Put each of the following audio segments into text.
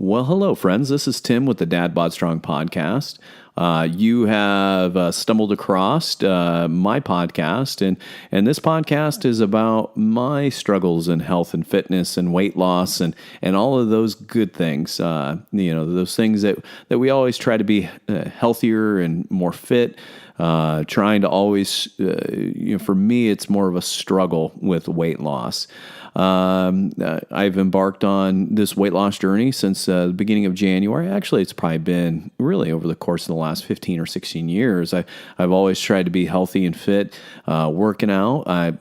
Well, hello, friends. This is Tim with the Dad Bod Strong podcast. You have stumbled across my podcast, and this podcast is about my struggles in health and fitness and weight loss and all of those good things. Those things that we always try to be healthier and more fit. Trying to always, for me, it's more of a struggle with weight loss. I've embarked on this weight loss journey since the beginning of January. Actually, it's probably been really over the course of the last 15 or 16 years. I've always tried to be healthy and fit, working out. I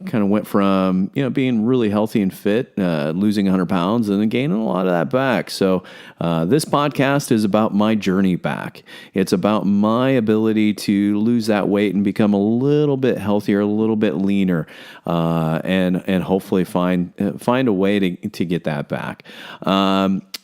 kind of went from, being really healthy and fit, losing 100 pounds and then gaining a lot of that back. So this podcast is about my journey back. It's about my ability to lose that weight and become a little bit healthier, a little bit leaner, and hopefully find a way to get that back.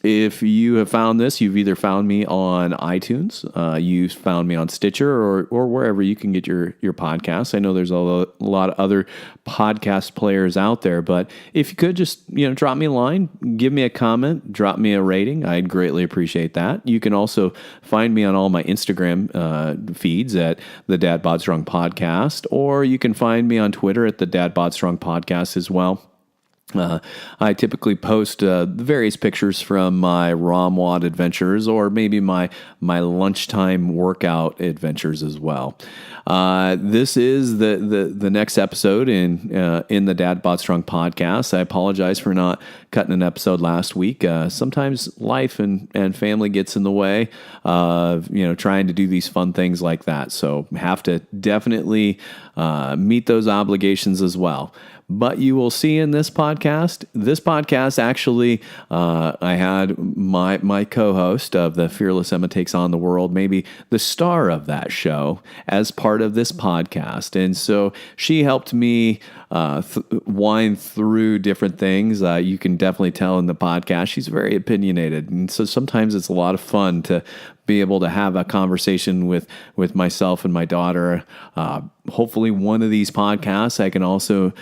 If you have found this, you've either found me on iTunes, you found me on Stitcher, or wherever you can get your podcasts. I know there's a lot of other podcast players out there, but if you could just drop me a line, give me a comment, drop me a rating, I'd greatly appreciate that. You can also find me on all my Instagram feeds at the Dad Bod Strong Podcast, or you can find me on Twitter at the Dad Bod Strong Podcast as well. I typically post various pictures from my ROMWOD adventures, or maybe my lunchtime workout adventures as well. This is the next episode in the Dad Bod Strong podcast. I apologize for not cutting an episode last week. Sometimes life and family gets in the way of trying to do these fun things like that. So have to definitely meet those obligations as well. But you will see in this podcast actually, I had my co-host of the Fearless Emma Takes on the World, maybe the star of that show, as part of this podcast. And so she helped me wind through different things. You can definitely tell in the podcast, she's very opinionated. And so sometimes it's a lot of fun to be able to have a conversation with myself and my daughter. Hopefully one of these podcasts, I can also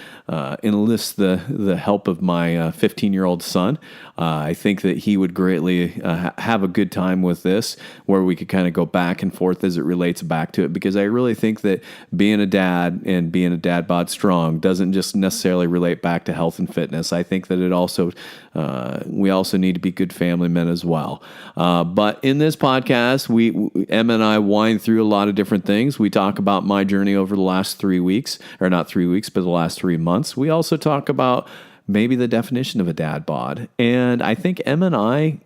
enlist the help of my 15-year-old son. I think that he would greatly have a good time with this, where we could kind of go back and forth as it relates back to it, because I really think that being a dad and being a Dad Bod Strong doesn't just necessarily relate back to health and fitness. I think that it also we also need to be good family men as well. But in this podcast, Emma and I wind through a lot of different things. We talk about my journey over the last 3 weeks, or not 3 weeks, but the last 3 months. We also talk about maybe the definition of a dad bod. And I think Emma and I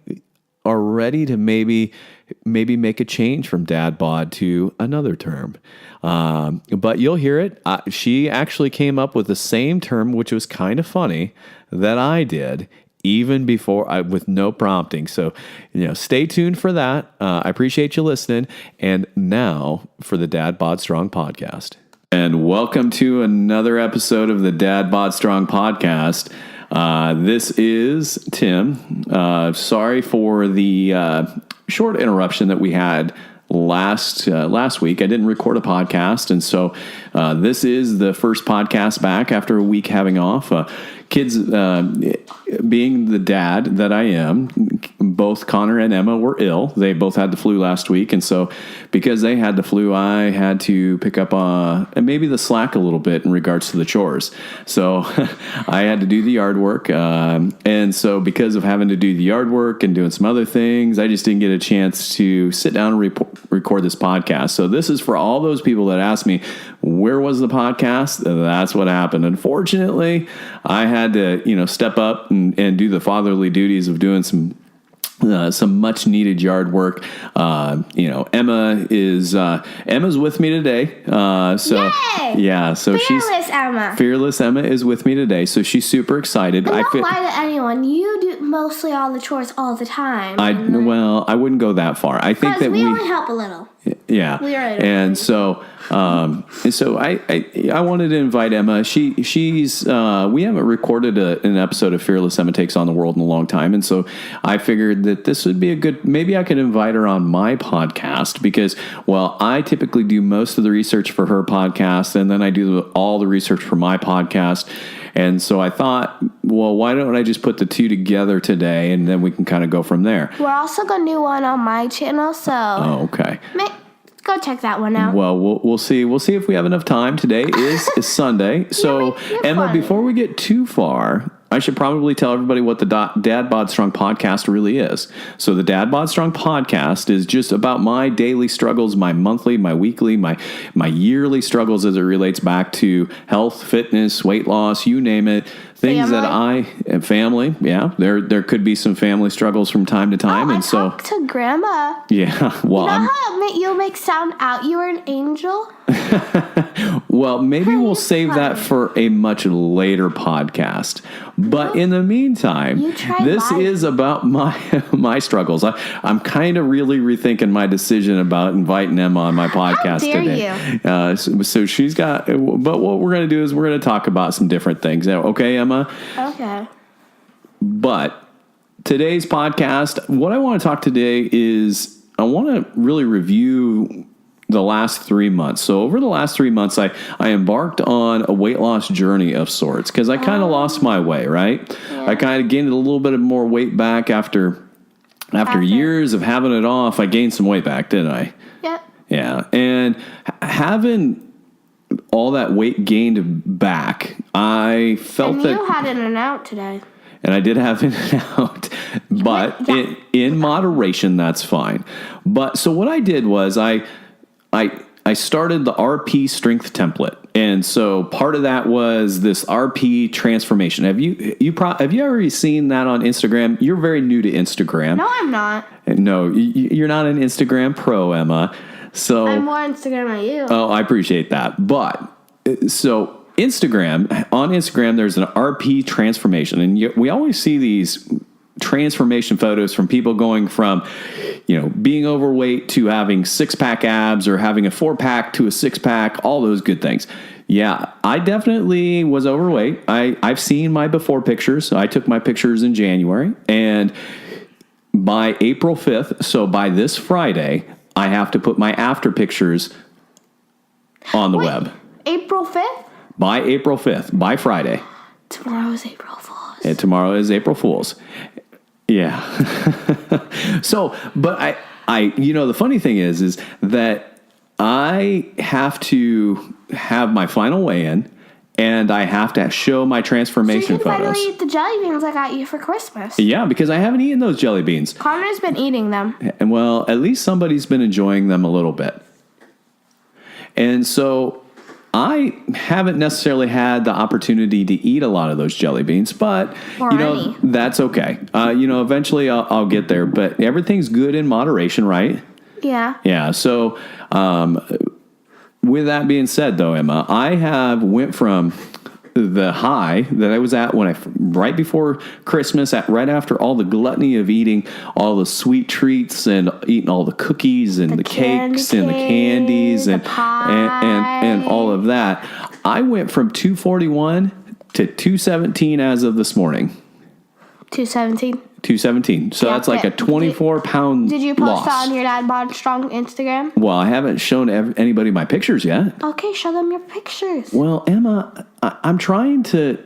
are ready to maybe make a change from dad bod to another term. But you'll hear it. She actually came up with the same term, which was kind of funny, that I did, even before with no prompting. So, stay tuned for that. I appreciate you listening. And now for the Dad Bod Strong podcast. And welcome to another episode of the Dad Bod Strong podcast. This is Tim. Sorry for the short interruption that we had last week. I didn't record a podcast, and so this is the first podcast back after a week having off. Kids, being the dad that I am, both Connor and Emma were ill. They both had the flu last week, and so because they had the flu, I had to pick up maybe the slack a little bit in regards to the chores. So I had to do the yard work, and so because of having to do the yard work and doing some other things, I just didn't get a chance to sit down and record this podcast. So this is for all those people that ask me, where was the podcast? That's what happened. Unfortunately, I had to, step up and do the fatherly duties of doing some much needed yard work. Emma's with me today. Yay! Yeah, so Fearless Emma is with me today. So she's super excited. And don't lie to anyone. You do mostly all the chores all the time. I wouldn't go that far. I think that we only help a little. Yeah. And so I wanted to invite Emma. She's we haven't recorded an episode of Fearless Emma Takes on the World in a long time. And so I figured that this would be maybe I could invite her on my podcast, because, well, I typically do most of the research for her podcast, and then I do all the research for my podcast. And so I thought, well, why don't I just put the two together today, and then we can kind of go from there. We're also going to do one on my channel, so Okay. Go check that one out. Well, we'll see. We'll see if we have enough time. Today is Sunday. So, Emma, funny. before we get too far, I should probably tell everybody what the Dad Bod Strong podcast really is. So the Dad Bod Strong podcast is just about my daily struggles, my monthly, my weekly, my yearly struggles as it relates back to health, fitness, weight loss, you name it. Things family. Family, yeah. There could be some family struggles from time to time. I talked to Grandma. Yeah, well, you know how you make sound out you were an angel? Well, maybe we'll save that for a much later podcast. But in the meantime, this is about my struggles. I'm kind of really rethinking my decision about inviting Emma on my podcast today. So she's got, but what we're going to do is we're going to talk about some different things. Okay, Emma? Okay. But today's podcast, what I want to talk today is I want to really review the last 3 months. So over the last 3 months, I embarked on a weight loss journey of sorts because I kind of lost my way, right? Yeah. I kind of gained a little bit of more weight back after years of having it off. I gained some weight back, didn't I? Yep. Yeah. And having all that weight gained back, I felt that... you had in and out today. And I did have in and out, but in moderation, that's fine. But so what I did was I started the RP strength template. And so part of that was this RP transformation. Have you ever seen that on Instagram? You're very new to Instagram. No, I'm not. No, you're not an Instagram pro, Emma. So I'm more Instagram than you. Oh, I appreciate that. But so on Instagram, there's an RP transformation. And we always see these transformation photos from people going from, being overweight to having 6-pack abs or having a 4-pack to a 6-pack, all those good things. Yeah, I definitely was overweight. I've seen my before pictures. I took my pictures in January, and by April 5th, so by this Friday, I have to put my after pictures on the web. April 5th? By April 5th, by Friday. Tomorrow is April Fool's. And tomorrow is April Fool's. Yeah. So, but the funny thing is that I have to have my final weigh-in, and I have to show my transformation photos. So you can finally eat the jelly beans I got you for Christmas. Yeah, because I haven't eaten those jelly beans. Connor's been eating them. And well, at least somebody's been enjoying them a little bit. And so I haven't necessarily had the opportunity to eat a lot of those jelly beans, but that's okay. Eventually I'll get there, but everything's good in moderation, right? Yeah. Yeah. So, with that being said though, Emma, I went from the high that I was at right before Christmas, right after all the gluttony of eating all the sweet treats and eating all the cookies and the cakes and the candies and all of that. I went from 241 to 217 as of this morning. 217. 217. So that's like a 24-pound loss. Did you post that on your Dad Bod Strong Instagram? Well, I haven't shown anybody my pictures yet. Okay, show them your pictures. Well, Emma, I'm trying to...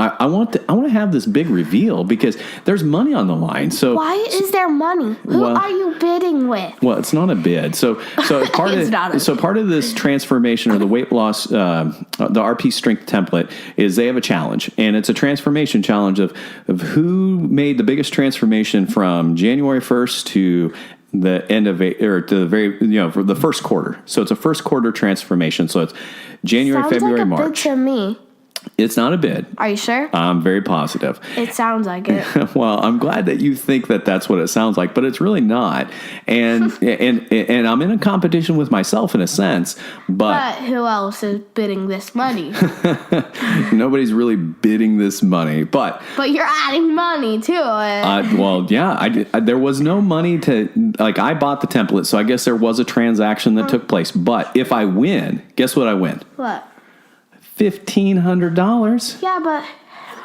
I want to have this big reveal because there's money on the line. So why is there money? Who are you bidding with? Well, it's not a bid. So part of this transformation or the weight loss, the RP strength template is they have a challenge, and it's a transformation challenge of who made the biggest transformation from January 1st to the end of it, or to the very, for the first quarter. So it's a first quarter transformation. So it's January, February, March. Sounds like a bid to me. It's not a bid. Are you sure? I'm very positive. It sounds like it. Well, I'm glad that you think that that's what it sounds like, but it's really not. And and I'm in a competition with myself in a sense, but who else is bidding this money? Nobody's really bidding this money, but you're adding money to it. Well, yeah, there was no money to, I bought the template, so I guess there was a transaction that took place. But if I win, guess what I win? What? $1,500. Yeah, but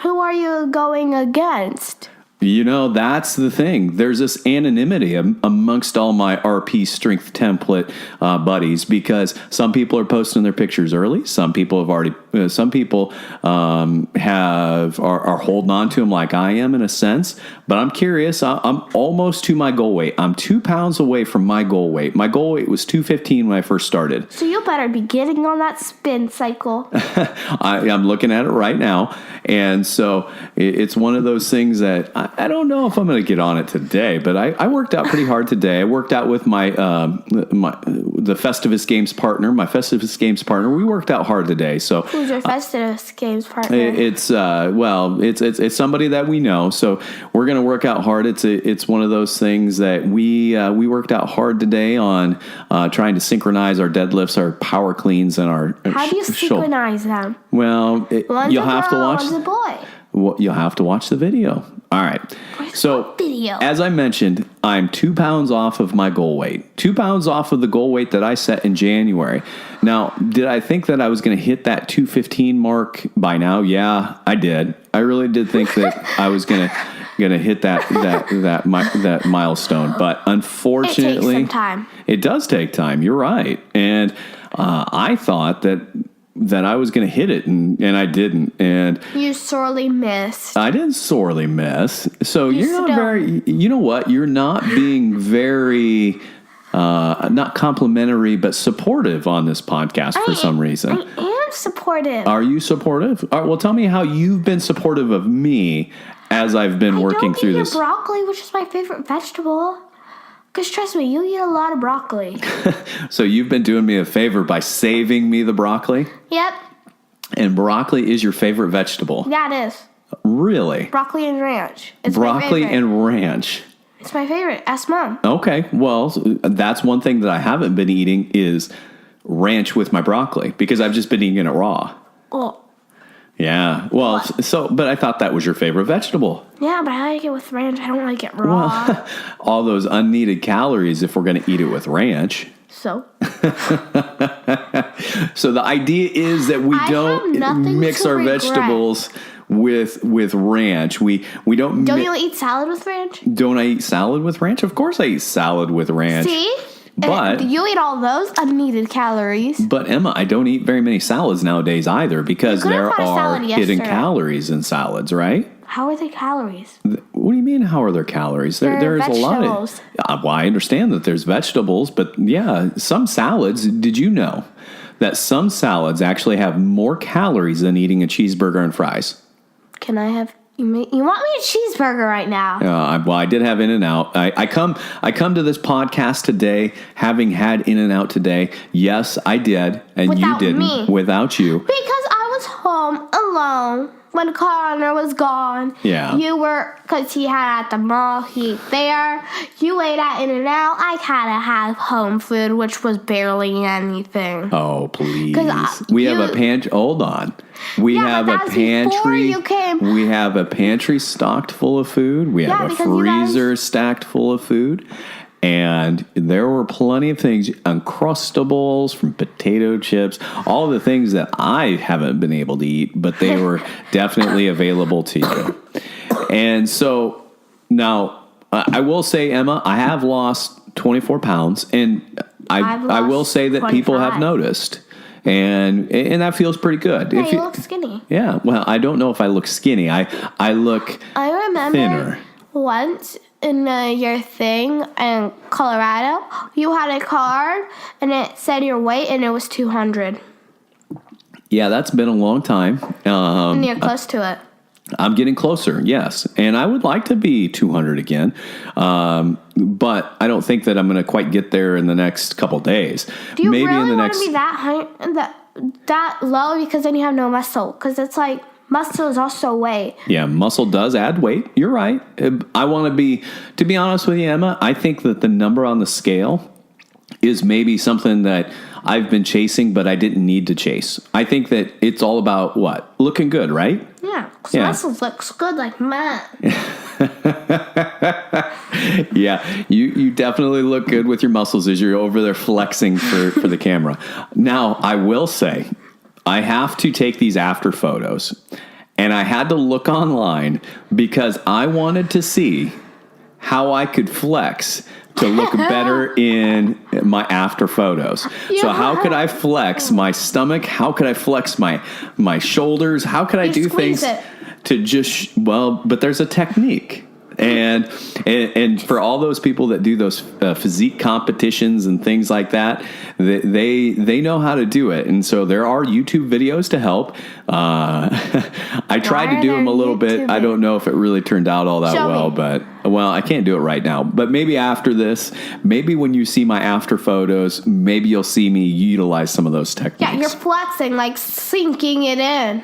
who are you going against? That's the thing. There's this anonymity amongst all my RP strength template buddies, because some people are posting their pictures early. Some people have already. Some people are holding on to them like I am in a sense. But I'm curious. I'm almost to my goal weight. I'm 2 pounds away from my goal weight. My goal weight was 215 when I first started. So you better be getting on that spin cycle. I'm looking at it right now, and so it's one of those things that I don't know if I'm going to get on it today, but I worked out pretty hard today. I worked out with my Festivus Games partner. My Festivus Games partner. We worked out hard today. So who's your Festivus Games partner? It's somebody that we know. So we're going to work out hard. It's one of those things that we worked out hard today on trying to synchronize our deadlifts, our power cleans, and our. How do you synchronize them? Well, you'll have to watch. One's a boy. Well, you'll have to watch the video. All right. So, as I mentioned, I'm 2 pounds off of my goal weight. 2 pounds off of the goal weight that I set in January. Now, did I think that I was going to hit that 215 mark by now? Yeah, I did. I really did think that I was going to hit that milestone. But unfortunately, it takes some time. It does take time. You're right. And I thought that I was going to hit it, and I didn't. And you sorely missed. I didn't sorely miss. So you're not very, you know what? You're not being very, not complimentary, but supportive on this podcast for some reason. I am supportive. Are you supportive? All right, well, tell me how you've been supportive of me as I've been working through this. I don't eat broccoli, which is my favorite vegetable. Because trust me, you eat a lot of broccoli. So you've been doing me a favor by saving me the broccoli? Yep. And broccoli is your favorite vegetable? Yeah, it is. Really? Broccoli and ranch. It's broccoli my favorite. and ranch. It's my favorite. Ask Mom. Okay. Well, that's one thing that I haven't been eating is ranch with my broccoli, because I've just been eating it raw. Oh. Yeah. Well, but I thought that was your favorite vegetable. Yeah, but I like it with ranch. I don't like it raw. Well, all those unneeded calories if we're going to eat it with ranch. So? So the idea is that we don't mix our vegetables with ranch. We don't. Don't you eat salad with ranch? Don't I eat salad with ranch? Of course I eat salad with ranch. See? But you eat all those unneeded calories. But Emma, I don't eat very many salads nowadays either, because there are hidden calories in salads, right? How are they calories? What do you mean, how are there calories? There's a lot of... Well, I understand that there's vegetables, but yeah, some salads... Did you know that some salads actually have more calories than eating a cheeseburger and fries? Can I have... You want me a cheeseburger right now? Well, I did have In-N-Out. I come to this podcast today having had In-N-Out today. Yes, I did, and without you didn't. Me. Without you. Because I was home alone when Connor was gone. Yeah. You were, because he had at the mall, he ate there. You ate at In-N-Out. I kind of had home food, which was barely anything. Oh, please. We have a pantry. Hold on. We have a pantry. We have a pantry stocked full of food. We have a freezer stacked full of food. And there were plenty of things, Uncrustables, from potato chips, all the things that I haven't been able to eat, but they were definitely available to you. And so now I will say, Emma, I have lost 24 pounds, and I will say that 25. People have noticed. And that feels pretty good. Yeah, you look skinny. Yeah, well, I don't know if I look skinny. I look I remember thinner. Once in your thing in Colorado, you had a card and it said your weight and it was 200. Yeah, that's been a long time. And you're close to it. I'm getting closer, yes. And I would like to be 200 again. But I don't think that I'm going to quite get there in the next couple days. Do you really want to be that high, that low? Because then you have no muscle. Because it's like, muscle is also weight. Yeah, muscle does add weight. You're right. I want to be honest with you, Emma, I think that the number on the scale is maybe something that I've been chasing, but I didn't need to chase. I think that it's all about what? Looking good, right? Yeah, because muscles looks good like mine. Yeah, you definitely look good with your muscles as you're over there flexing for the camera. Now, I will say, I have to take these after photos. And I had to look online because I wanted to see how I could flex to look better in my after photos. So how could I flex my stomach? How could I flex my shoulders? How could I do things to just, but there's a technique. And for all those people that do those physique competitions and things like that, they know how to do it. And so there are YouTube videos to help. I tried to do them a little bit. I don't know if it really turned out all that well, but I can't do it right now. But maybe after this, maybe when you see my after photos, maybe you'll see me utilize some of those techniques. Yeah, you're flexing, like sinking it in.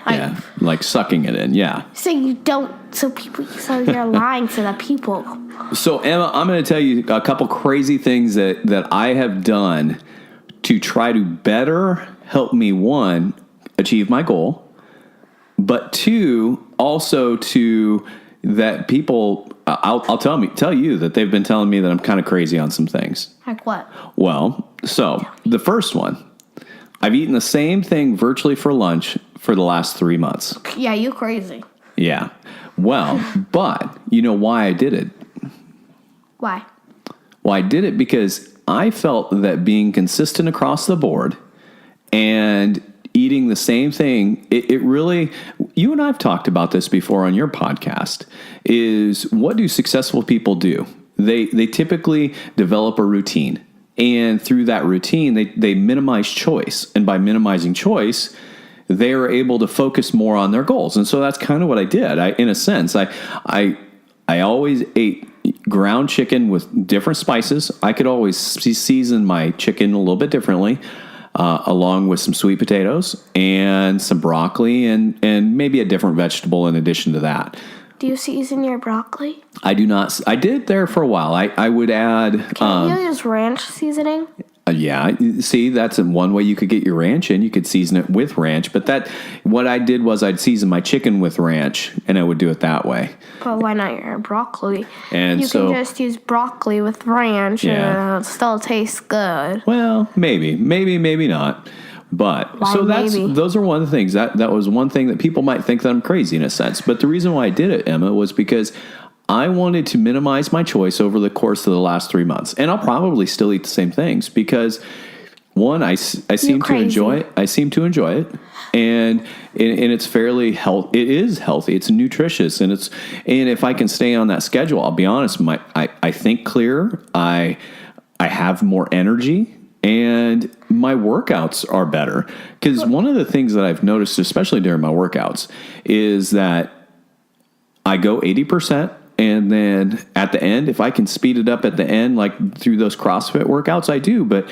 Like sucking it in, yeah. So you're lying to the people. So, Emma, I'm going to tell you a couple crazy things that I have done to try to better help me, one, achieve my goal, but two, also to that people, I'll tell you that they've been telling me that I'm kind of crazy on some things. Like what? Well, so the first one, I've eaten the same thing virtually for lunch for the last 3 months. Yeah, you crazy. Yeah. Well, but you know why I did it? Why? Well, I did it because I felt that being consistent across the board and eating the same thing, it really, you and I have talked about this before on your podcast, is what do successful people do? They typically develop a routine. And through that routine, they minimize choice. And by minimizing choice, they are able to focus more on their goals. And so that's kind of what I did. In a sense, I always ate ground chicken with different spices. I could always season my chicken a little bit differently, along with some sweet potatoes and some broccoli and maybe a different vegetable in addition to that. Do you season your broccoli? I do not. I did there for a while. I would add... Can you use ranch seasoning? Yeah, see, that's one way you could get your ranch in. You could season it with ranch, but what I did was I'd season my chicken with ranch, and I would do it that way. But why not your broccoli? And you can just use broccoli with ranch, and it'll still taste good. Well, maybe not. But those are one of the things that was one thing that people might think that I'm crazy in a sense. But the reason why I did it, Emma, was because I wanted to minimize my choice over the course of the last 3 months. And I'll probably still eat the same things because, one, I seem to enjoy it. I seem to enjoy it. And it's fairly healthy. It is healthy. It's nutritious. And if I can stay on that schedule, I'll be honest, I think clearer. I have more energy. And my workouts are better. Because one of the things that I've noticed, especially during my workouts, is that I go 80%. And then at the end, if I can speed it up at the end, like through those CrossFit workouts, I do. But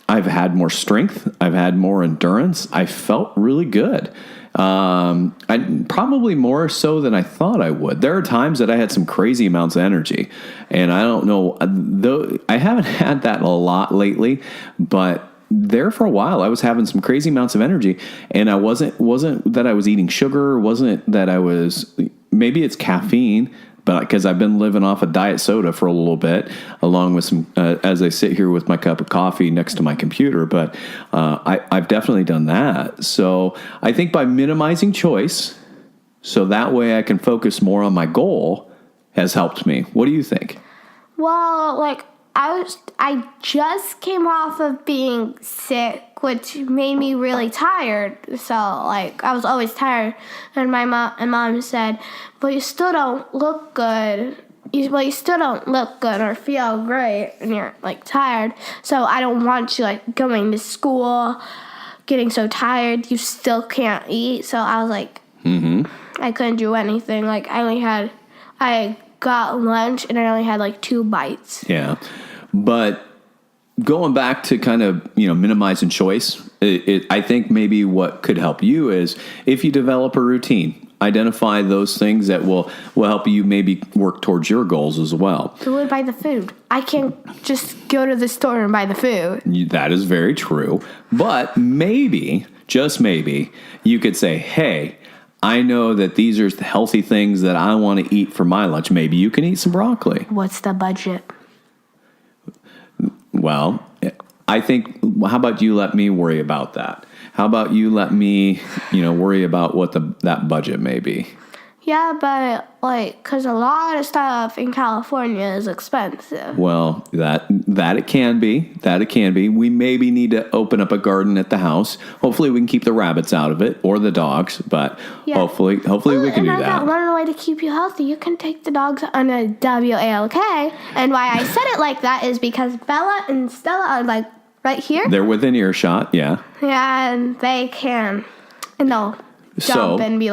I've had more strength. I've had more endurance. I felt really good. I probably more so than I thought I would. There are times that I had some crazy amounts of energy. And I don't know, though I haven't had that a lot lately, but there for a while I was having some crazy amounts of energy. And I wasn't that I was eating sugar, wasn't that I was, maybe it's caffeine, but because I've been living off a diet soda for a little bit, along with some, as I sit here with my cup of coffee next to my computer. But I've definitely done that. So I think by minimizing choice, so that way I can focus more on my goal, has helped me. What do you think? Well, I just came off of being sick, which made me really tired. So, I was always tired. And my mom said, but you still don't look good. You still don't look good or feel great, and you're, tired. So I don't want you, going to school, getting so tired, you still can't eat. So I was I couldn't do anything. I got lunch, and I only had, 2 bites. Yeah. But going back to kind of, minimizing choice, I think maybe what could help you is if you develop a routine, identify those things that will help you maybe work towards your goals as well. Who would buy the food? I can't just go to the store and buy the food. That is very true. But maybe, just maybe, you could say, hey, I know that these are the healthy things that I want to eat for my lunch. Maybe you can eat some broccoli. What's the budget? Well, I think, how about you let me worry about that? how about you let me, worry about what that budget may be? Yeah, but because a lot of stuff in California is expensive. Well, that it can be. That it can be. We maybe need to open up a garden at the house. Hopefully we can keep the rabbits out of it or the dogs, but hopefully we can do that. And I got one way to keep you healthy. You can take the dogs on a WALK. And why I said it like that is because Bella and Stella are right here. They're within earshot, yeah. Yeah, and they can. And they'll jump and be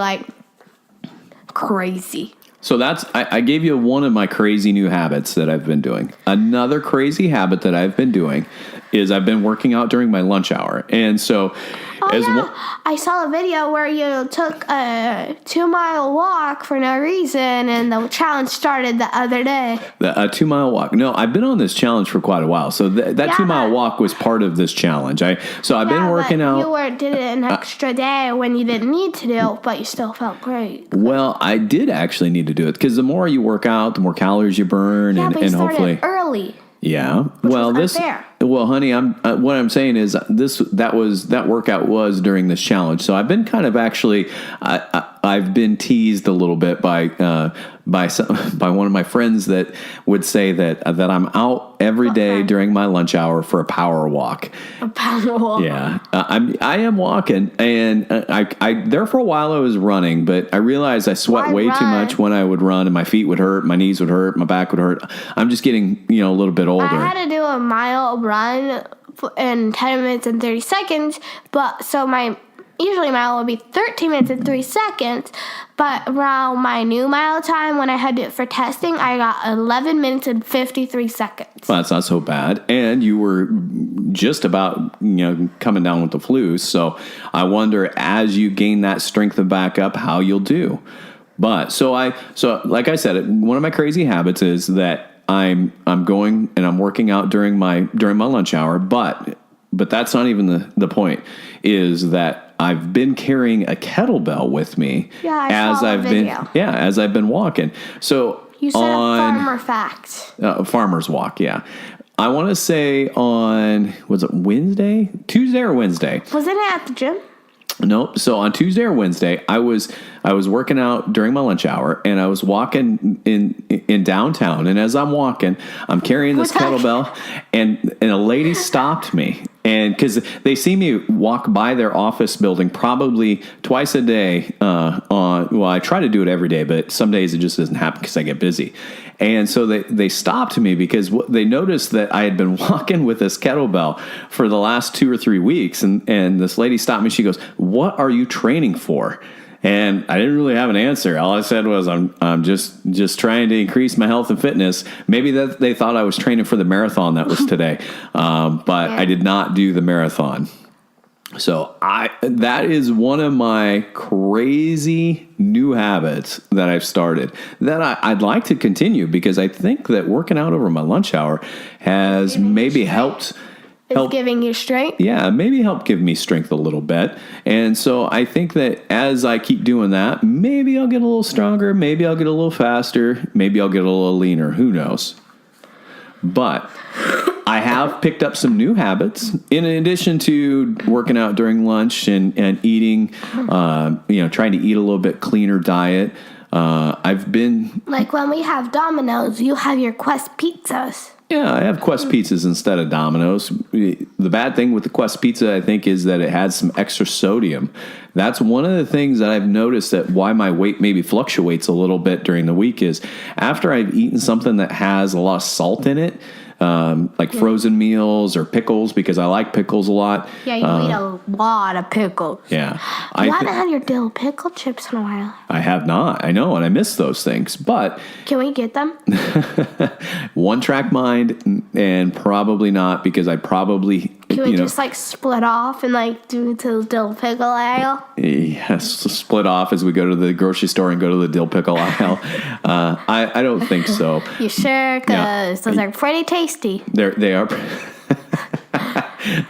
crazy. So I gave you one of my crazy new habits that I've been doing. Another crazy habit that I've been doing is I've been working out during my lunch hour. And so I saw a video where you took a 2-mile walk for no reason, and the challenge started the other day. A 2-mile walk. No, I've been on this challenge for quite a while. So that 2-mile walk was part of this challenge. I've been working out. You did it an extra day when you didn't need to do, but you still felt great. Well, I did actually need to do it because the more you work out, the more calories you burn, but you started hopefully early. Yeah. Well, honey, what I'm saying is that workout was during this challenge. So I've been kind of I've been teased a little bit by one of my friends that would say that I'm out every day during my lunch hour for a power walk. A power walk. Yeah. I am walking, and I there for a while I was running, but I realized I sweat way too much when I would run, and my feet would hurt, my knees would hurt, my back would hurt. I'm just getting, a little bit older. I had to do a mile run in 10 minutes and 30 seconds, but so usually mile would be 13 minutes and 3 seconds, but around my new mile time when I had it for testing, I got 11 minutes and 53 seconds. Well, that's not so bad. And you were just about, coming down with the flu. So I wonder, as you gain that strength back up, how you'll do. But so like I said, one of my crazy habits is that I'm going and I'm working out during my lunch hour, but that's not even the point, is that I've been carrying a kettlebell with me as I've been walking. So you said a farmer fact. Farmer's walk, yeah. I want to say on, was it Wednesday? Tuesday or Wednesday? Wasn't it at the gym? Nope. So on Tuesday or Wednesday, I was working out during my lunch hour, and I was walking in downtown. And as I'm walking, I'm carrying this kettlebell, and a lady stopped me. And because they see me walk by their office building probably twice a day I try to do it every day, but some days it just doesn't happen because I get busy. And so they stopped me because they noticed that I had been walking with this kettlebell for the last 2 or 3 weeks. And this lady stopped me. She goes, "What are you training for?" And I didn't really have an answer. All I said was, I'm just trying to increase my health and fitness. Maybe that they thought I was training for the marathon that was today. But I did not do the marathon. So that is one of my crazy new habits that I've started that I'd like to continue, because I think that working out over my lunch hour has maybe helped. Giving you strength? Yeah, maybe help give me strength a little bit. And so I think that as I keep doing that, maybe I'll get a little stronger, maybe I'll get a little faster, maybe I'll get a little leaner, who knows. But I have picked up some new habits in addition to working out during lunch and eating, trying to eat a little bit cleaner diet. I've been... Like when we have Domino's, you have your Quest pizzas. Yeah, I have Quest pizzas instead of Domino's. The bad thing with the Quest pizza, I think, is that it has some extra sodium. That's one of the things that I've noticed that why my weight maybe fluctuates a little bit during the week is after I've eaten something that has a lot of salt in it, like frozen meals or pickles, because I like pickles a lot. Yeah, you eat a lot of pickles. Yeah. You haven't had your dill pickle chips in a while. I have not. I know, and I miss those things. But can we get them? One track mind, and probably not, because I probably... Can we just split off and do to the dill pickle aisle? Yes, split off as we go to the grocery store and go to the dill pickle aisle. I don't think so. You sure? Because those are pretty tasty. They are.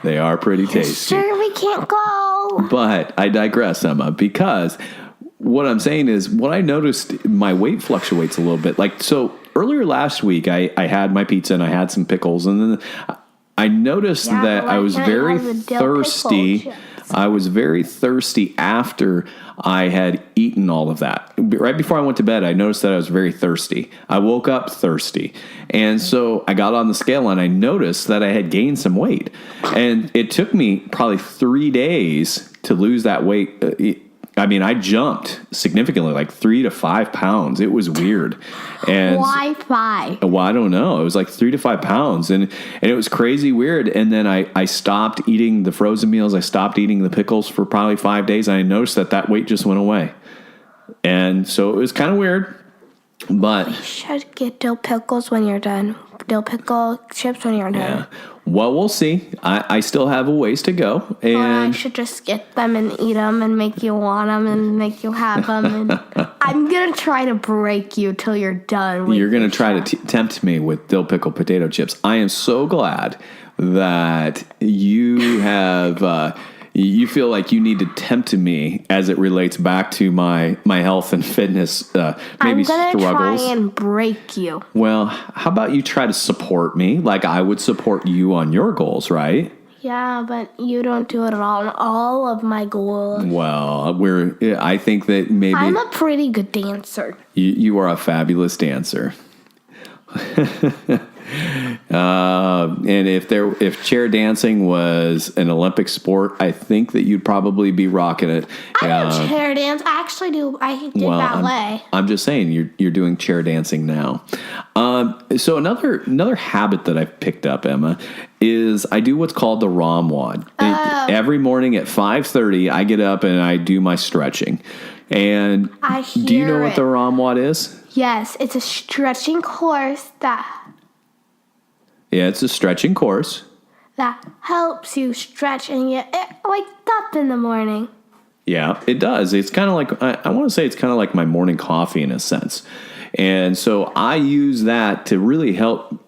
They are pretty tasty. Sure, we can't go. But I digress, Emma, because what I'm saying is what I noticed, my weight fluctuates a little bit. So earlier last week, I had my pizza and I had some pickles, and then I noticed that I was very thirsty I was very thirsty after I had eaten all of that. Right before I went to bed, I noticed that I was very thirsty. I woke up thirsty. And so I got on the scale and I noticed that I had gained some weight. And it took me probably 3 days to lose that weight. I jumped significantly, like 3 to 5 pounds. It was weird. And why 5? Well, I don't know. It was like 3 to 5 pounds, and it was crazy weird. And then I stopped eating the frozen meals. I stopped eating the pickles for probably 5 days. And I noticed that weight just went away. And so it was kind of weird, but You should get dill pickles when you're done. Dill pickle chips when you're done. yeah. Well, we'll see. I still have a ways to go, Or I and should just get them and eat them and make you want them and make you have them. And I'm going to try to break you till you're done. With you're going to try to tempt me with dill pickle potato chips. I am so glad that you have. You feel like you need to tempt me as it relates back to my health and fitness maybe I'm gonna struggles. try and break you. Well, how about you try to support me like I would support you on your goals, right? Yeah, but you don't do it on all of my goals. Well, I think that maybe I'm a pretty good dancer. you are a fabulous dancer. And if chair dancing was an Olympic sport, I think that you'd probably be rocking it. I don't chair dance. I actually do. I did ballet. I'm just saying you're doing chair dancing now. So another habit that I've picked up, Emma, is I do what's called the ROMWOD. And every morning at 5:30, I get up and I do my stretching. And I hear do you know what it. the ROMWOD is? Yes, it's a stretching course Yeah, it's a stretching course. that helps you stretch and get waked up in the morning. Yeah, it does. It's kind of like, I want to say it's kind of like my morning coffee in a sense. And so I use that to really help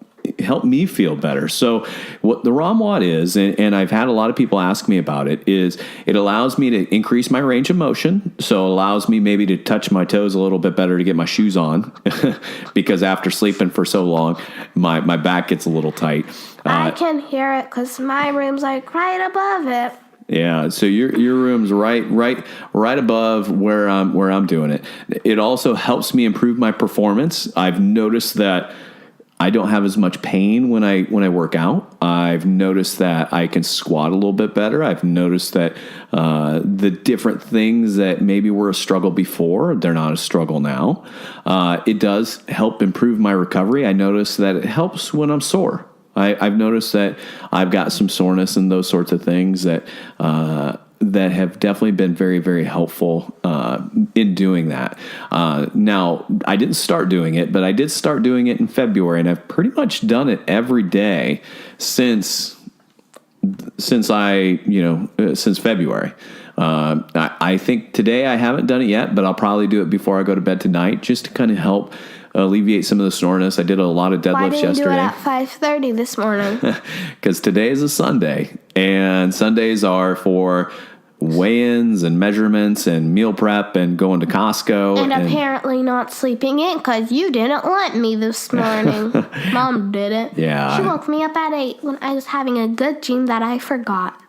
me feel better. So what the ROMWOD is, and I've had a lot of people ask me about it, is it allows me to increase my range of motion. So it allows me maybe to touch my toes a little bit better to get my shoes on because after sleeping for so long, my back gets a little tight. I can hear it because my room's like right above it. Yeah, so your room's right above where I'm doing it. It also helps me improve my performance. I've noticed that I don't have as much pain when I work out. I've noticed that I can squat a little bit better. I've noticed that the different things that maybe were a struggle before, they're not a struggle now. It does help improve my recovery. I notice that it helps when I'm sore. I've noticed that I've got some soreness and those sorts of things that have definitely been very, very helpful in doing that. Now, I didn't start doing it, but I did start doing it in February, and I've pretty much done it every day since February. I think today I haven't done it yet, but I'll probably do it before I go to bed tonight just to kind of help alleviate some of the soreness. I did a lot of deadlifts yesterday. Why didn't you do it at 5:30 this morning? Because today is a Sunday, and Sundays are for weigh-ins and measurements and meal prep and going to Costco. And apparently not sleeping in because you didn't let me this morning. Mom didn't. Yeah. She woke me up at 8 when I was having a good dream that I forgot.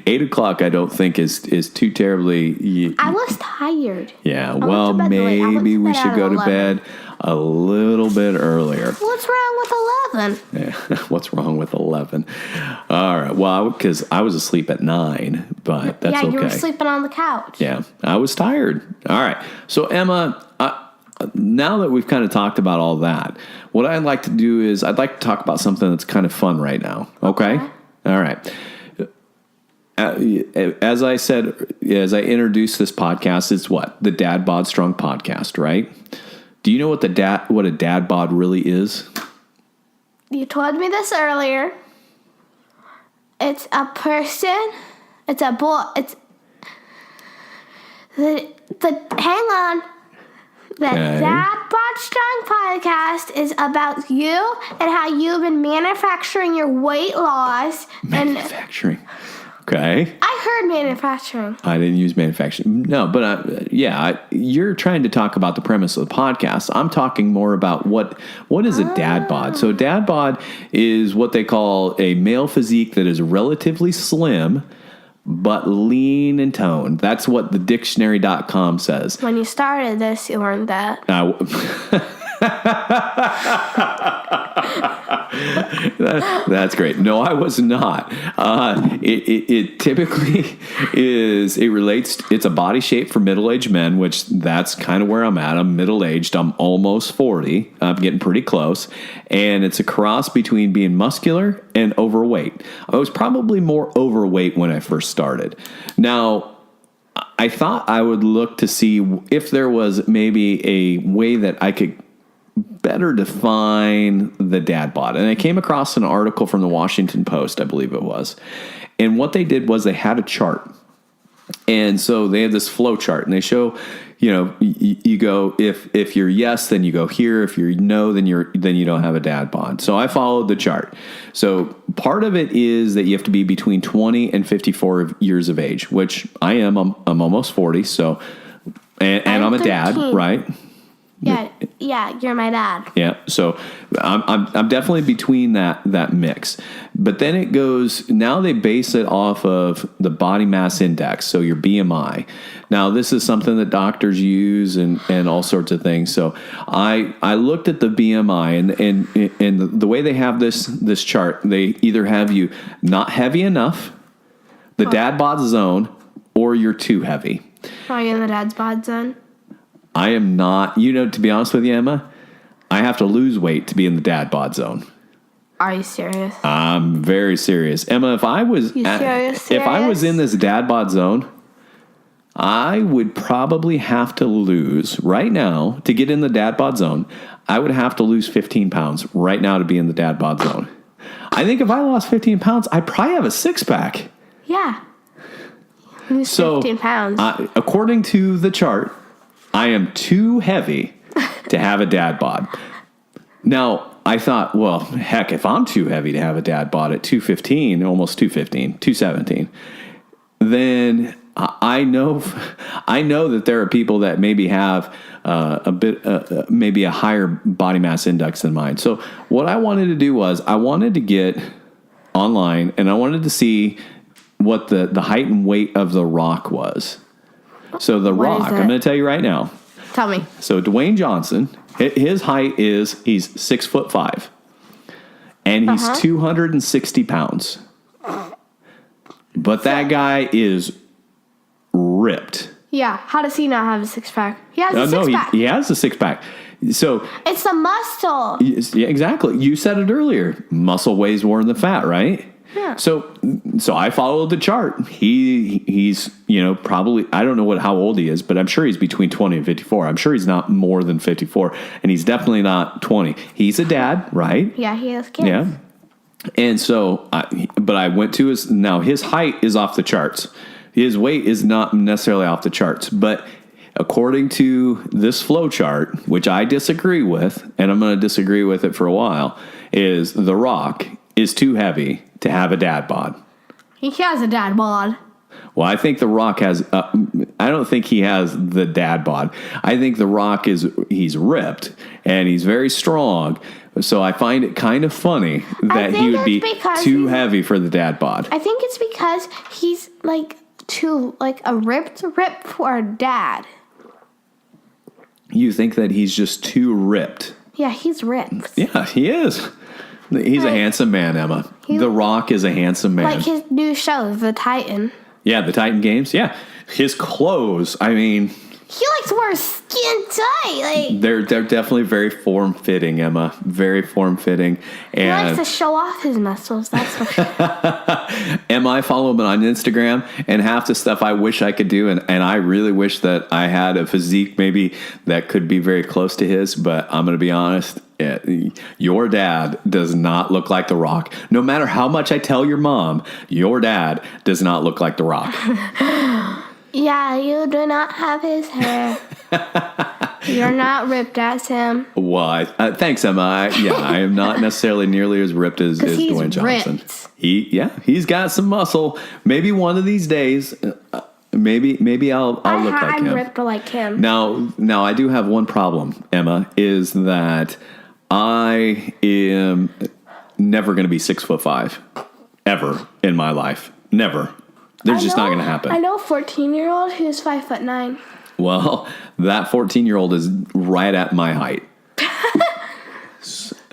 8 o'clock, I don't think is too terribly. I was tired. Yeah. went Well, to bed late. I went to maybe we bed should at go to 11. bed a little bit earlier. What's wrong with 11? Yeah. What's wrong with 11? All right. Well, because I was asleep at 9, but that's okay. Yeah, you were sleeping on the couch. Yeah, I was tired. All right. So, Emma, now that we've kind of talked about all that, what I'd like to do is I'd like to talk about something that's kind of fun right now. Okay? All right. As I said, as I introduced this podcast, it's what? The Dad Bod Strong podcast, right? Do you know what a dad bod really is? You told me this earlier. It's a person. It's a boy. It's hang on. The Dad Bod Strong podcast is about you and how you've been manufacturing your weight loss. Manufacturing. Okay. I heard manufacturing. I didn't use manufacturing. No, but you're trying to talk about the premise of the podcast. I'm talking more about what is a dad bod. So a dad bod is what they call a male physique that is relatively slim, but lean and toned. That's what the dictionary.com says. When you started this, you weren't that. That's great. No, I was not. It typically is, it's a body shape for middle-aged men, which that's kind of where I'm at. I'm middle-aged. I'm almost 40. I'm getting pretty close. And it's a cross between being muscular and overweight. I was probably more overweight when I first started. Now, I thought I would look to see if there was maybe a way that I could better define the dad bod. And I came across an article from the Washington Post, I believe it was. And what they did was they had a chart. And so they had this flow chart, and they show, you go, if you're yes, then you go here. If you're no, then you don't have a dad bod. So I followed the chart. So part of it is that you have to be between 20 and 54 years of age, which I am. I'm almost 40. So, and I'm a dad, right? Yeah, you're my dad. Yeah, so I'm definitely between that mix. But then it goes, now they base it off of the body mass index, so your BMI. Now, this is something that doctors use and all sorts of things. So I looked at the BMI, and the way they have this chart, they either have you not heavy enough, the dad bod zone, or you're too heavy. Are you in the dad's bod zone? I am not, to be honest with you, Emma, I have to lose weight to be in the dad bod zone. Are you serious? I'm very serious. Emma, if I was if I was in this dad bod zone, I would probably have to lose right now to get in the dad bod zone. I would have to lose 15 pounds right now to be in the dad bod zone. I think if I lost 15 pounds, I'd probably have a six-pack. Yeah. Lose 15 pounds. According to the chart, I am too heavy to have a dad bod. Now, I thought, well, heck, if I'm too heavy to have a dad bod at 215, almost 215, 217, then I know that there are people that maybe have maybe a higher body mass index than mine. So what I wanted to do was I wanted to get online, and I wanted to see what the height and weight of The Rock was. So The Rock, I'm going to tell you right now. Tell me. So Dwayne Johnson, his height he's 6'5", and he's 260 pounds. But that guy is ripped. Yeah. How does he not have a six-pack? He has a six-pack. He has a six-pack. So it's the muscle. Yeah, exactly. You said it earlier. Muscle weighs more than the fat, right? Yeah. So I followed the chart. He's probably, I don't know how old he is, but I'm sure he's between 20 and 54. I'm sure he's not more than 54, and he's definitely not 20. He's a dad, right? Yeah, he has kids. Yeah. And so, but I went to his height is off the charts. His weight is not necessarily off the charts, but according to this flow chart, which I disagree with, and I'm going to disagree with it for a while, is The Rock is too heavy to have a dad bod. He has a dad bod. Well, I think The Rock has, I don't think he has the dad bod. I think The Rock he's ripped and he's very strong. So I find it kind of funny that he would be too heavy for the dad bod. I think it's because he's a ripped for a dad. You think that he's just too ripped? Yeah, he's ripped. Yeah, he is. He's a handsome man, Emma. The Rock is a handsome man. Like his new show, The Titan. Yeah, The Titan Games. Yeah. His clothes, I mean... He likes to wear skin tight. They're definitely very form-fitting, Emma. Very form-fitting. And he likes to show off his muscles, that's for sure. Emma, I follow him on Instagram, and half the stuff I wish I could do, and I really wish that I had a physique maybe that could be very close to his, but I'm going to be honest, your dad does not look like The Rock. No matter how much I tell your mom, your dad does not look like The Rock. Yeah, you do not have his hair. You're not ripped as him. Well, thanks, Emma. I am not necessarily nearly as ripped as Dwayne Johnson. Ripped. He's got some muscle. Maybe one of these days, maybe I'll look like him. I'm ripped like him. Now I do have one problem, Emma, is that I am never going to be 6'5" ever in my life. Never. There's just not going to happen. I know a 14-year-old who's 5'9". Well, that 14-year-old is right at my height.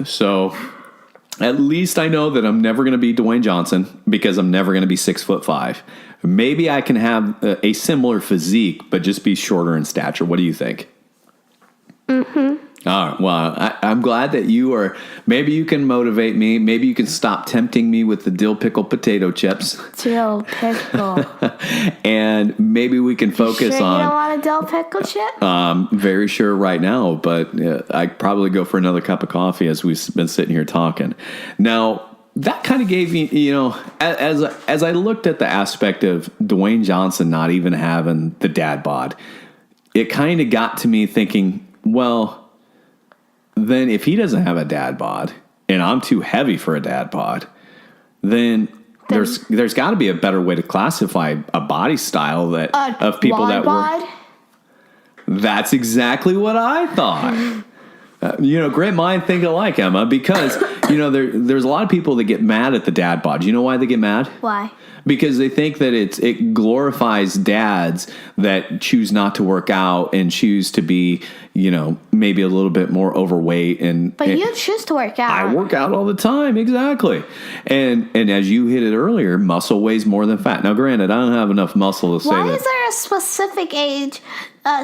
So at least I know that I'm never going to be Dwayne Johnson because I'm never going to be 6'5". Maybe I can have a similar physique, but just be shorter in stature. What do you think? Mm-hmm. All right. Well, I'm glad that you are. Maybe you can motivate me. Maybe you can stop tempting me with the dill pickle potato chips. Dill pickle. And maybe we can focus sure on. You don't want a dill pickle chip? Very sure right now, but I'd probably go for another cup of coffee as we've been sitting here talking. Now, that kind of gave me, as I looked at the aspect of Dwayne Johnson not even having the dad bod, it kind of got to me thinking, well, then if he doesn't have a dad bod and I'm too heavy for a dad bod, then there's got to be a better way to classify a body style that of people that were. That's exactly what I thought. Great mind think alike, Emma, because there's a lot of people that get mad at the dad bod. Do you know why they get mad? Why? Because they think that it glorifies dads that choose not to work out and choose to be, maybe a little bit more overweight. But you choose to work out. I work out all the time, exactly. And as you hit it earlier, muscle weighs more than fat. Now, granted, I don't have enough muscle to say that. Why is there a specific age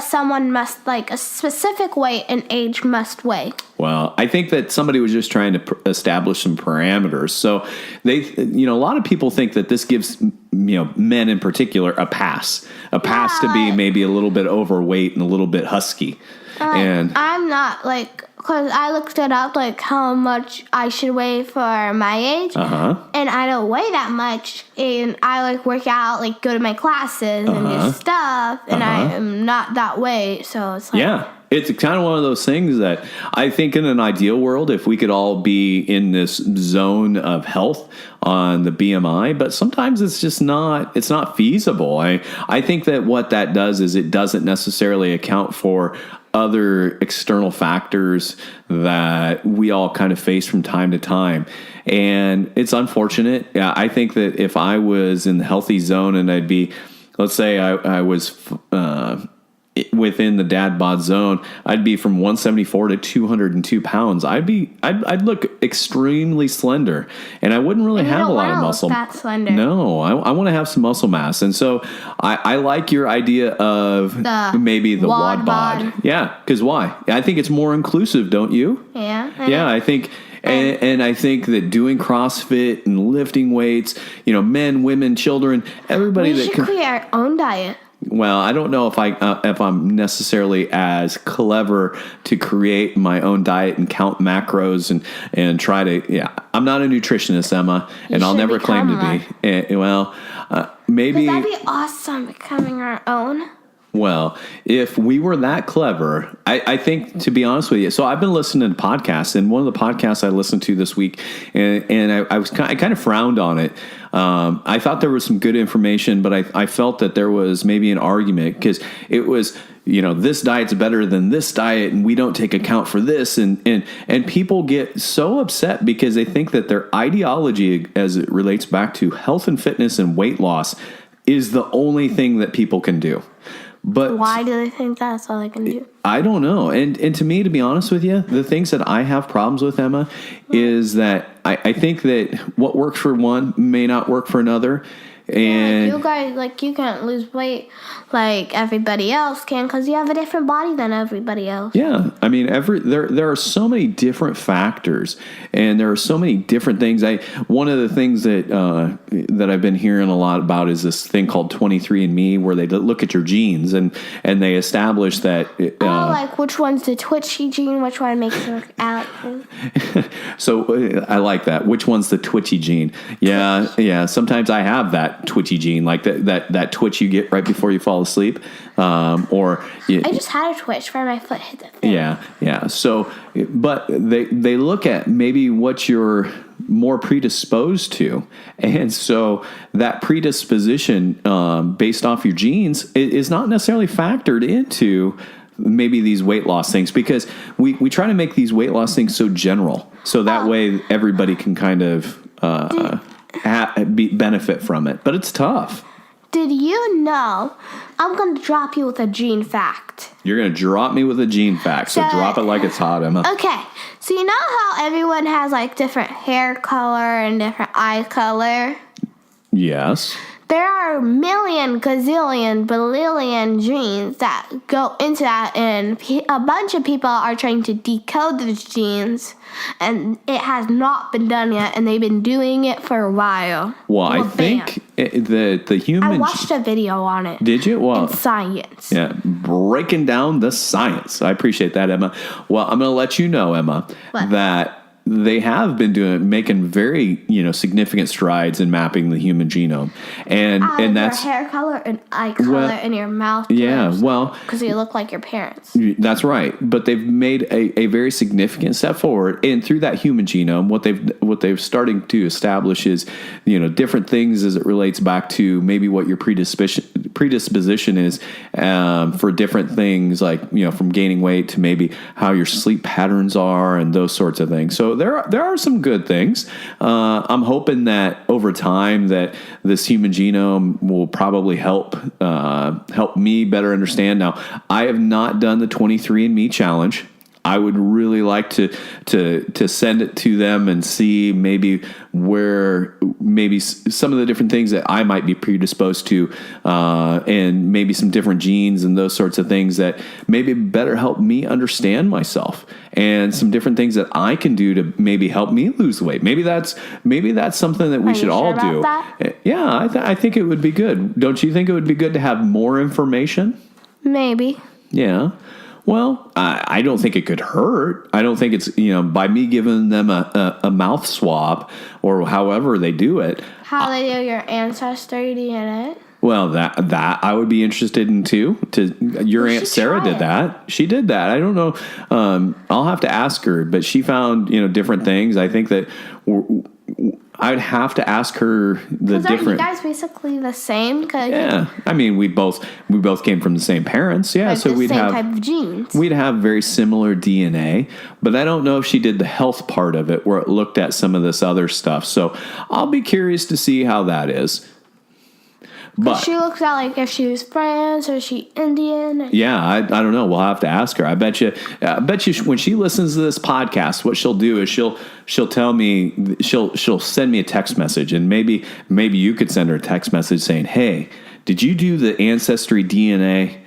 someone must, a specific weight and age must weigh? Well, I think that somebody was just trying to establish some parameters. So a lot of people think that this gives, men in particular a pass to be maybe a little bit overweight and a little bit husky. And I'm not because I looked it up, how much I should weigh for my age. And I don't weigh that much. And I work out, go to my classes and do stuff. And I am not that weight. So it's yeah. It's kind of one of those things that I think in an ideal world, if we could all be in this zone of health on the BMI, but sometimes it's just it's not feasible. I think that what that does is it doesn't necessarily account for other external factors that we all kind of face from time to time. And it's unfortunate. Yeah, I think that if I was in the healthy zone and I'd be, let's say I was within the dad bod zone, I'd be from 174 to 202 pounds. I'd look extremely slender, and I wouldn't really have a lot of muscle. That slender. No, I want to have some muscle mass, and so I like your idea of maybe the WOD bod. Yeah, because why? I think it's more inclusive, don't you? Yeah. Yeah, I think. And I think that doing CrossFit and lifting weights, men, women, children, everybody we should create our own diet. Well, I don't know if I'm necessarily as clever to create my own diet and count macros and try to. Yeah, I'm not a nutritionist, Emma, and I'll never claim to be. Maybe that'd be awesome, becoming our own. Well, if we were that clever, I think, to be honest with you, so I've been listening to podcasts, and one of the podcasts I listened to this week, and I kind of frowned on it. I thought there was some good information, but I felt that there was maybe an argument because it was, this diet's better than this diet, and we don't take account for this, and people get so upset because they think that their ideology, as it relates back to health and fitness and weight loss, is the only thing that people can do. But why do they think that's all they can do? I don't know. And to me, to be honest with you, the things that I have problems with, Emma, is that I think that what works for one may not work for another. And you guys, you can't lose weight like everybody else can because you have a different body than everybody else. Yeah, I mean, there are so many different factors, and there are so many different things. One of the things that I've been hearing a lot about is this thing called 23andMe, where they look at your genes and they establish that. Which one's the twitchy gene? Which one makes you look out? So I like that. Which one's the twitchy gene? Yeah. Sometimes I have that twitchy gene, like that twitch you get right before you fall asleep, I just had a twitch where my foot hit the thing. Yeah. So, but they look at maybe what you're more predisposed to, and so that predisposition based off your genes is not necessarily factored into maybe these weight loss things, because we try to make these weight loss things so general, so that way everybody can kind of benefit from it, but it's tough. did you know? I'm going to drop you with a gene fact. You're going to drop me with a gene fact, so drop it like it's hot, Emma. Okay, so you know how everyone has like different hair color and different eye color? Yes. There are a million, gazillion, billion genes that go into that, and a bunch of people are trying to decode those genes, and it has not been done yet, and they've been doing it for a while. Well, I think the human... I watched a video on it. Did you? Well, in science. Yeah, breaking down the science. I appreciate that, Emma. Well, I'm going to let you know, Emma, that they have been making very, significant strides in mapping the human genome, and that's your hair color and eye color and your mouth. Yeah, well, because you look like your parents. That's right. But they've made a very significant step forward, and through that human genome, what they've starting to establish is, different things as it relates back to maybe what your predisposition is for different things, like from gaining weight to maybe how your sleep patterns are and those sorts of things. So there are some good things. I'm hoping that over time that this human genome will probably help me better understand. Now, I have not done the 23andMe challenge. I would really like to send it to them and see maybe some of the different things that I might be predisposed to, and maybe some different genes and those sorts of things that maybe better help me understand myself, and some different things that I can do to maybe help me lose weight. Maybe that's something that we should all do. Yeah, I think it would be good. Don't you think it would be good to have more information? Maybe. Yeah. Well, I don't think it could hurt. I don't think it's, by me giving them a mouth swab or however they do it. How they do your ancestry DNA? Well, that I would be interested in too. Your Aunt Sarah did that. She did that. I don't know. I'll have to ask her, but she found, different things. I think that I'd have to ask her the different. Are you guys basically the same? Yeah, I mean, we both came from the same parents. Yeah, so we'd have same type of genes. We'd have very similar DNA, but I don't know if she did the health part of it, where it looked at some of this other stuff. So I'll be curious to see how that is. But she looks out like if she was French or is she Indian. Yeah, I don't know. We'll have to ask her. I bet you when she listens to this podcast, what she'll do is she'll tell me, she'll send me a text message, and maybe you could send her a text message saying, "Hey, did you do the Ancestry DNA?"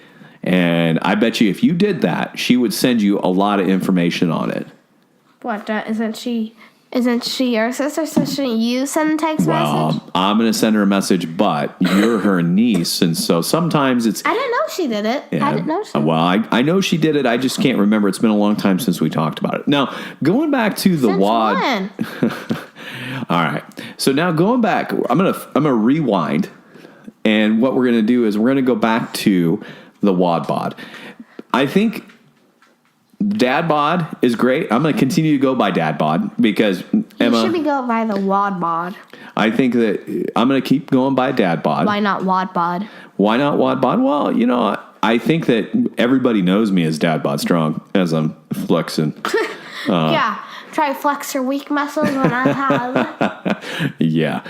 And I bet you if you did that, she would send you a lot of information on it. What? Isn't she your sister? So shouldn't you send a text message? Well, I'm going to send her a message, but you're her niece, and so sometimes it's... I didn't know she did it. Yeah. I didn't know she did it. Well, I know she did it. I just can't remember. It's been a long time since we talked about it. Now, going back to the WOD... When? All right. So now going back, I'm gonna rewind, and what we're going to do is we're going to go back to the Dad Bod. I think... Dad Bod is great. I'm going to continue to go by Dad Bod because Emma... You should be going by the Wad Bod. I think that I'm going to keep going by Dad Bod. Why not Wad Bod? Why not Wad Bod? Well, I think that everybody knows me as Dad Bod Strong as I'm flexing. Yeah. Try to flex your weak muscles when I have. Yeah.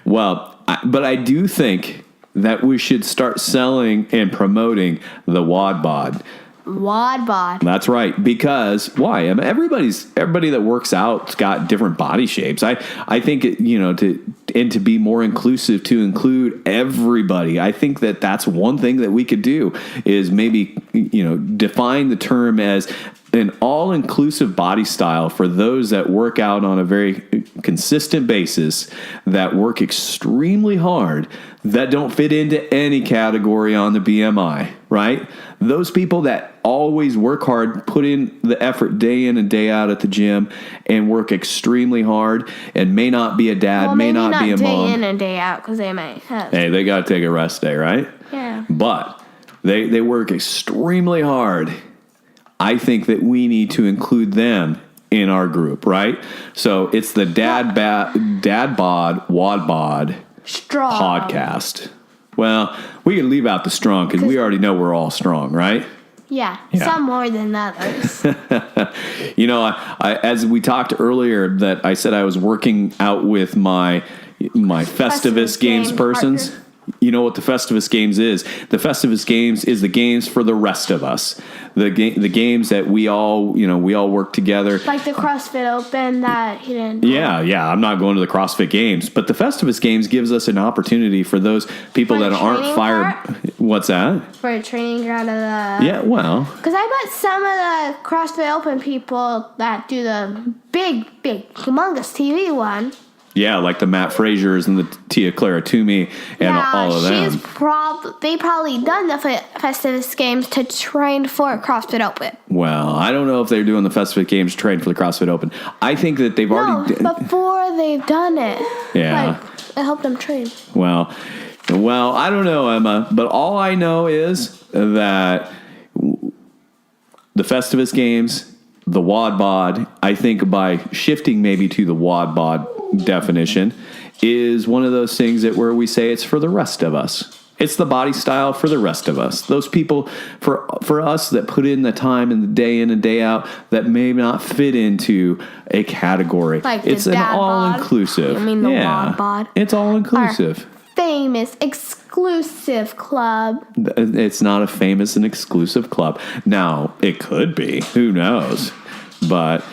Well, but I do think that we should start selling and promoting the Dad Bod. Dad Bod. That's right. Because why? I mean, everybody that works out's got different body shapes. I think to be more inclusive, to include everybody. I think that that's one thing that we could do is maybe define the term as an all-inclusive body style for those that work out on a very consistent basis, that work extremely hard, that don't fit into any category on the BMI, right? Those people that always work hard, put in the effort day in and day out at the gym, and work extremely hard, and may not be a dad, may not be a mom. Day in and day out, because they may have. Hey, they got to take a rest day, right? Yeah. But they work extremely hard. I think that we need to include them in our group, right? So it's the Dad Bod, Wad Bod Strong podcast. Well, we can leave out the strong because we already know we're all strong, right? Yeah, some more than others. I as we talked earlier, that I said I was working out with my Festivus Games persons. You know what the Festivus Games is? The Festivus Games is the games for the rest of us. The games that we all work together. Like the CrossFit Open that he didn't do. Yeah. I'm not going to the CrossFit Games, but the Festivus Games gives us an opportunity for those people that aren't fired. What's that? For a training ground of the. Yeah, well. Because I bet some of the CrossFit Open people that do the big, humongous TV one. Yeah, like the Matt Frasers and the Tia Clara Toomey and all of them. They probably done the Festivus Games to train for CrossFit Open. Well, I don't know if they're doing the Festivus Games to train for the CrossFit Open. I think that they've already... before they've done it. Yeah. Like, it helped them train. Well, I don't know, Emma, but all I know is that the Festivus Games, the WOD Bod, I think by shifting maybe to the WOD Bod definition, is one of those things that where we say it's for the rest of us. It's the body style for the rest of us. Those people, for us that put in the time and the day in and day out, that may not fit into a category. Like it's an all-inclusive. You mean the WOD Bod? It's all-inclusive. Famous, exclusive club. It's not a famous and exclusive club. Now, it could be. Who knows? But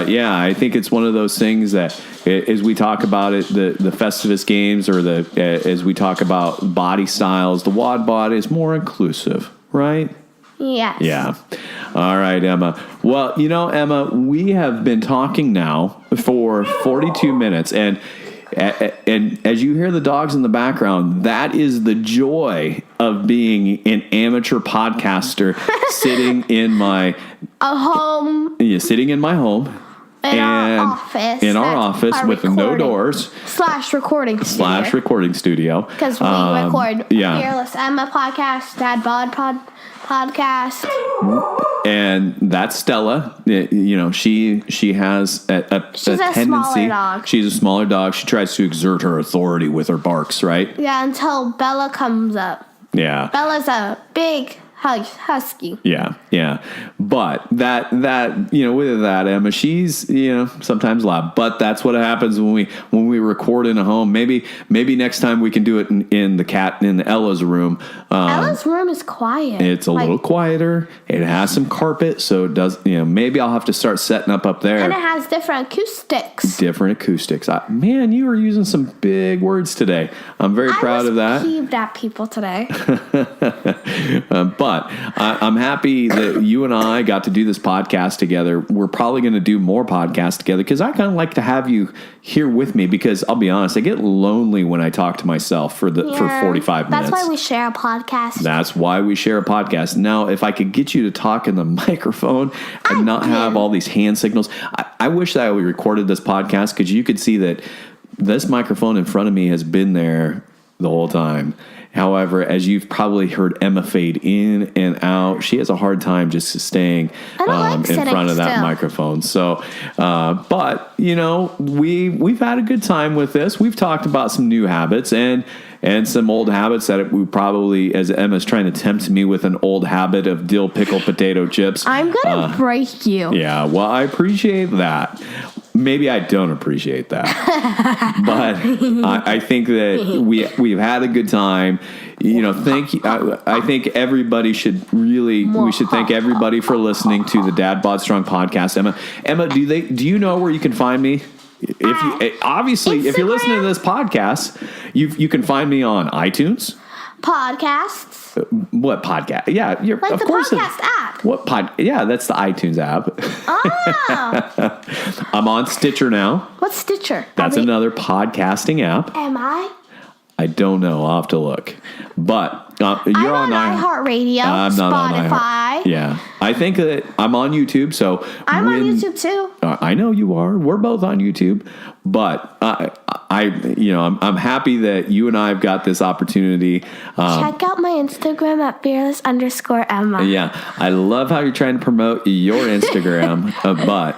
yeah, I think it's one of those things that as we talk about it, the Festivus Games or as we talk about body styles, the WOD Bod is more inclusive, right? Yes. Yeah. All right, Emma. Well, Emma, we have been talking now for 42 minutes, and as you hear the dogs in the background, that is the joy of being an amateur podcaster sitting in my home. Yeah, sitting in my home. In our office with no doors. / recording studio. Because we record Fearless Emma podcast, Dad Bod podcast. And that's Stella. She has a tendency. Smaller dog. She's a smaller dog. She tries to exert her authority with her barks, right? Yeah, until Bella comes up. Yeah. Bella's a big husky. Yeah. But that with that, Emma, she's sometimes loud. But that's what happens when we record in a home. Maybe next time we can do it in Ella's room. Ella's room is quiet. It's a little quieter. It has some carpet, so it does. Maybe I'll have to start setting up there. And it has different acoustics. Man, you are using some big words today. I'm very proud of that. I was peeved at people today. But I'm happy that you and I got to do this podcast together. We're probably going to do more podcasts together because I kind of like to have you here with me because I'll be honest, I get lonely when I talk to myself for 45 minutes. That's why we share a podcast. Now, if I could get you to talk in the microphone and not have all these hand signals, I wish that we recorded this podcast because you could see that this microphone in front of me has been there the whole time. However, as you've probably heard Emma fade in and out, she has a hard time just staying in front of that microphone. So, but we've had a good time with this. We've talked about some new habits and some old habits that we probably, as Emma's trying to tempt me with an old habit of dill pickle potato chips. I'm gonna break you. Yeah, well, I appreciate that. Maybe I don't appreciate that, but I think that we've had a good time. I think everybody should we should thank everybody for listening to the Dad Bod Strong podcast. Emma, do you know where you can find me? If you're listening to this podcast, you can find me on iTunes. Podcasts. What podcast? Yeah, you're like of the course podcast app. What pod? Yeah, that's the iTunes app. Oh. I'm on Stitcher now. What's Stitcher? That's another podcasting app. Am I? I don't know. I'll have to look. But you're on iHeartRadio, I'm not Spotify. On Yeah, I think that I'm on YouTube. So I'm on YouTube too. I know you are. We're both on YouTube. But I'm happy that you and I have got this opportunity. Check out my Instagram at fearless_Emma. Yeah, I love how you're trying to promote your Instagram, but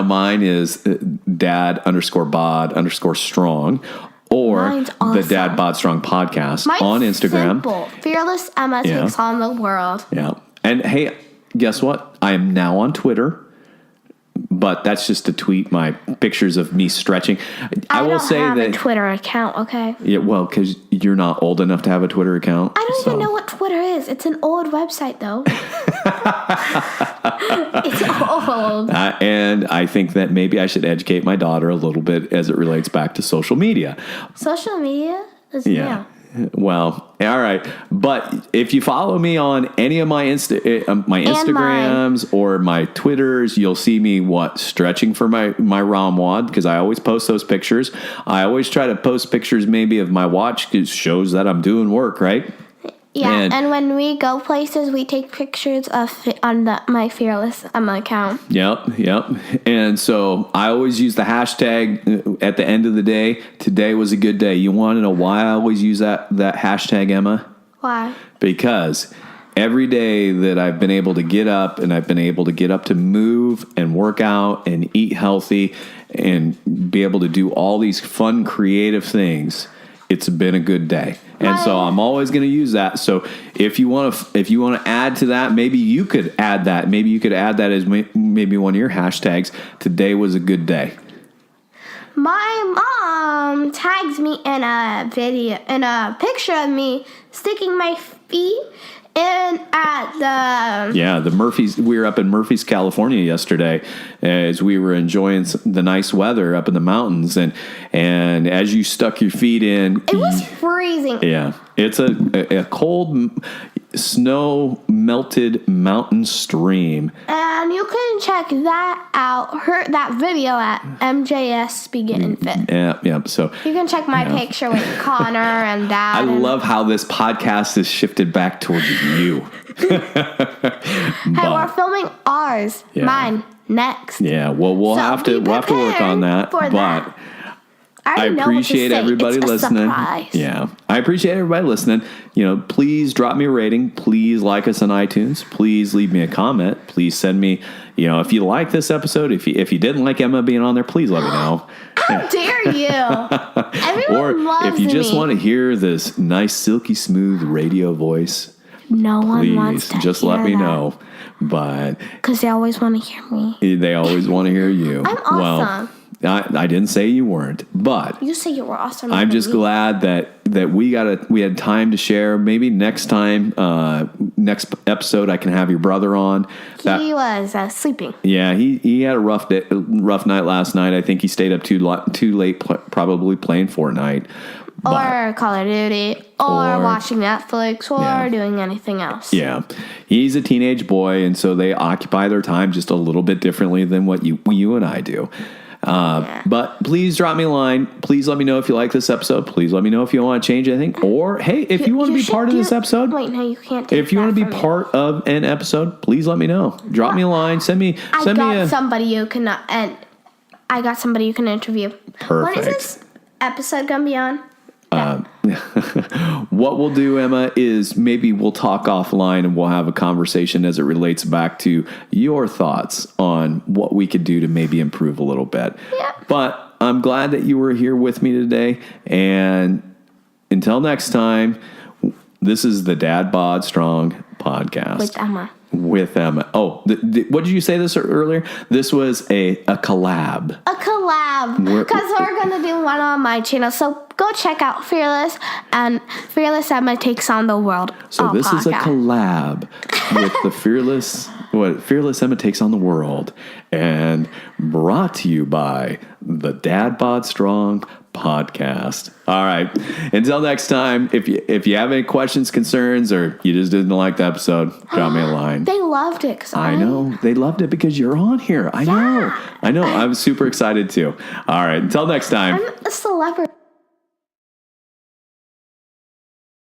mine is dad_bod_strong. Or awesome. The Dad Bod Strong podcast on Instagram. Simple. Fearless Emma takes on the world. Yeah. And hey, guess what? I am now on Twitter. but that's just to tweet my pictures of me stretching. I will say have that a Twitter account, okay? yeah, well, because you're not old enough to have a Twitter account. I don't even know what Twitter is. It's an old website, though. It's old. And I think that maybe I should educate my daughter a little bit as it relates back to social media. Social media is new. Well, all right. But if you follow me on any of my Instagrams or my Twitters, you'll see me stretching for my ROMWOD, because I always post those pictures. I always try to post pictures maybe of my watch, because it shows that I'm doing work, right? Yeah, and when we go places, we take pictures on my Fearless account. Yep. And so I always use the hashtag at the end of the day. Today was a good day. You want to know why I always use that hashtag, Emma? Why? Because every day that I've been able to get up, and I've been able to get up to move and work out and eat healthy and be able to do all these fun, creative things, it's been a good day. And so I'm always going to use that. So if you want to add to that, maybe you could add that. Maybe you could add that as maybe one of your hashtags. Today was a good day. My mom tags me in a picture of me sticking my feet in at the Murphys. We were up in Murphys, California yesterday as we were enjoying the nice weather up in the mountains, and as you stuck your feet in, it was freezing. Yeah, it's a cold, snow melted mountain stream. And you can check that out, that video at MJS Begin Fit. Yeah. So you can check my picture with Connor and Dad. I love how this podcast has shifted back towards you. Hey, we're filming ours, mine next. Yeah, well, we'll have to work on that. But I appreciate everybody listening. Yeah, I appreciate everybody listening. Please drop me a rating. Please like us on iTunes. Please leave me a comment. Please send me, if you like this episode, if you didn't like Emma being on there, please let me know. How dare you? Everyone loves me. Or if you just want to hear this nice, silky smooth radio voice, no one wants to just let me know. But because they always want to hear me. They always want to hear you. I'm awesome. Well, I didn't say you weren't, but you say you were awesome. I'm just glad that we had time to share. Maybe next time, next episode, I can have your brother on. He was sleeping. Yeah, he had a rough night last night. I think he stayed up too late, probably playing Fortnite. Or Call of Duty, or watching Netflix, or doing anything else. Yeah. He's a teenage boy, and so they occupy their time just a little bit differently than what you and I do. But please drop me a line. Please let me know if you like this episode. Please let me know if you want to change anything. Or, hey, if you want to be part of this episode. Wait, no, you can't. If you want to be part of an episode, please let me know. Drop me a line. Send me somebody you can, and I got somebody you can interview. Perfect. When is this episode going to be on? What we'll do, Emma, is maybe we'll talk offline and we'll have a conversation as it relates back to your thoughts on what we could do to maybe improve a little bit. Yeah. But I'm glad that you were here with me today. And until next time, this is the Dad Bod Strong podcast. With Emma. Oh, what did you say this earlier? This was a collab. A collab. Because we're going to do one on my channel. So go check out Fearless and Fearless Emma Takes on the World. So this is a collab with the Fearless Emma Takes on the World. And brought to you by the Dad Bod Strong podcast. All right. Until next time, if you have any questions, concerns, or you just didn't like the episode, drop me a line. They loved it. I know. They loved it because you're on here. I know. I'm super excited too. All right. Until next time. I'm a celebrity.